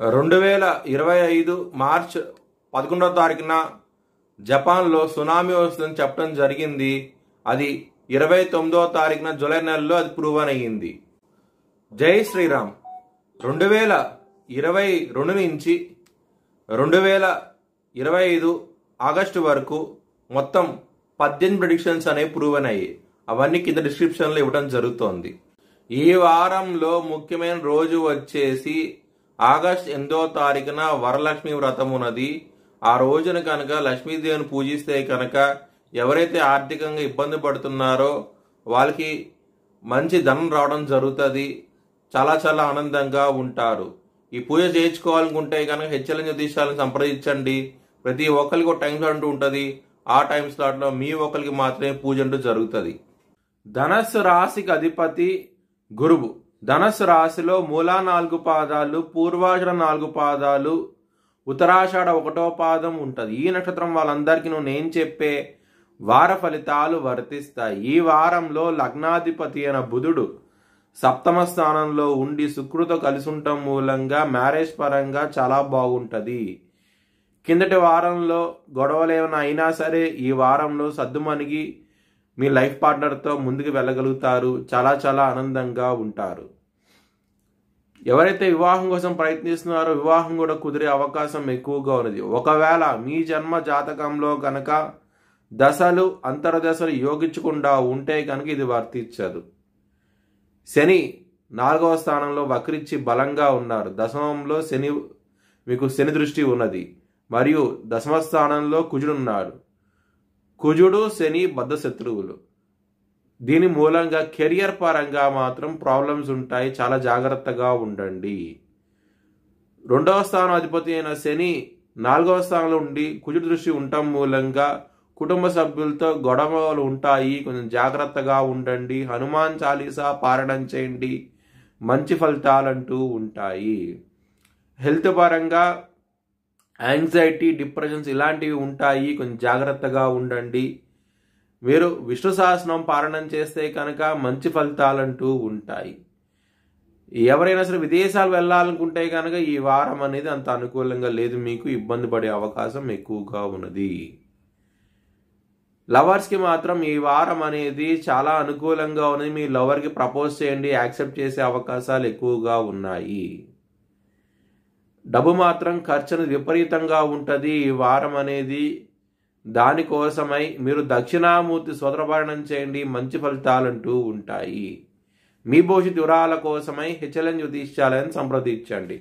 2025 March 11వ తారీఖున జపాన్లో tsunami వస్తుందని చెప్పడం జరిగింది. అది 29వ తారీఖున జూలై నెలలో అది ప్రూవ్ అయ్యింది. జై శ్రీరామ్. 2022 నుంచి 2025 ఆగస్టు వరకు మొత్తం 18 ప్రెడిక్షన్స్ అనేవి ప్రూవ్ అయ్యాయి. అవన్నీ కింద డిస్క్రిప్షన్లో ఇవ్వడం జరుగుతోంది. ఈ వారంలో ముఖ్యమైన రోజు వచ్చేసి ఆగస్ట్ 8వ తారీఖున వరలక్ష్మి వ్రతం ఉన్నది. ఆ రోజున కనుక లక్ష్మీదేవిని పూజిస్తే కనుక ఎవరైతే ఆర్థికంగా ఇబ్బంది పడుతున్నారో వాళ్ళకి మంచి ధనం రావడం జరుగుతుంది. చాలా చాలా ఆనందంగా ఉంటారు. ఈ పూజ చేయించుకోవాలనుకుంటే కనుక హెచ్ఎల్ఎన్ జ్యోతిష్యాలను సంప్రదించండి. ప్రతి ఒక్కరికి ఒక టైం స్లాట్ అంటూ ఉంటుంది. ఆ టైం స్లాట్లో మీ ఒక్కరికి మాత్రమే పూజ అంటూ జరుగుతుంది. ధనస్సు రాశికి అధిపతి గురువు. ధనస్సు రాశిలో మూలా 4 పాదాలు, పూర్వాషాఢ 4 పాదాలు, ఉత్తరాషాఢ 1వ పాదం ఉంటుంది. ఈ నక్షత్రం వాళ్ళందరికీ నేను చెప్పే వార ఫలితాలు వర్తిస్తాయి. ఈ వారంలో లగ్నాధిపతి అయిన బుధుడు సప్తమ స్థానంలో ఉండి శుక్రుతో కలిసి ఉండటం మూలంగా మ్యారేజ్ పరంగా చాలా బాగుంటుంది. కిందటి వారంలో గొడవలు ఏమైనా అయినా సరే ఈ వారంలో సద్దుమణిగి మీ లైఫ్ పార్ట్నర్తో ముందుకు వెళ్ళగలుగుతారు. చాలా చాలా ఆనందంగా ఉంటారు. ఎవరైతే వివాహం కోసం ప్రయత్నిస్తున్నారో వివాహం కూడా కుదిరే అవకాశం ఎక్కువగా ఉన్నది. ఒకవేళ మీ జన్మ జాతకంలో కనుక దశలు అంతర్దశలు యోగించకుండా ఉంటే కనుక ఇది వర్తించదు. శని 4వ స్థానంలో వక్రించి బలంగా ఉన్నారు. దశమంలో మీకు శని దృష్టి ఉన్నది. మరియు దశమ స్థానంలో కుజుడు ఉన్నాడు. కుజుడు శని బద్ధ శత్రువులు. దీని మూలంగా కెరియర్ పరంగా మాత్రం ప్రాబ్లమ్స్ ఉంటాయి. చాలా జాగ్రత్తగా ఉండండి. 2వ స్థానం అధిపతి అయిన శని 4వ స్థానంలో ఉండి కుజుడు దృష్టి ఉండటం మూలంగా కుటుంబ సభ్యులతో గొడవలు ఉంటాయి. కొంచెం జాగ్రత్తగా ఉండండి. హనుమాన్ చాలీసా పారాయణం చేయండి. మంచి ఫలితాలంటూ ఉంటాయి. హెల్త్ పరంగా యాంగ్జైటీ, డిప్రెషన్స్ ఇలాంటివి ఉంటాయి. కొంచెం జాగ్రత్తగా ఉండండి. మీరు విష్ణు సహస్రనామం పారాయణం చేస్తే కనుక మంచి ఫలితాలంటూ ఉంటాయి. ఎవరైనా సరే విదేశాలు వెళ్ళాలనుకుంటే కనుక ఈ వారం అనేది అంత అనుకూలంగా లేదు. మీకు ఇబ్బంది పడే అవకాశం ఎక్కువగా ఉన్నది. లవర్స్కి మాత్రం ఈ వారం అనేది చాలా అనుకూలంగా ఉన్నది. మీ లవర్కి ప్రపోజ్ చేయండి. యాక్సెప్ట్ చేసే అవకాశాలు ఎక్కువగా ఉన్నాయి. డబ్బు మాత్రం ఖర్చును విపరీతంగా ఉంటుంది ఈ వారం అనేది. దానికోసమై మీరు దక్షిణామూర్తి స్తోత్రపారాయణం చేయండి. మంచి ఫలితాలంటూ ఉంటాయి. మీ భవిష్యత్ వివరాల కోసమై హెచ్ఎల్ఎన్ జ్యోతిష్యాలను సంప్రదించండి.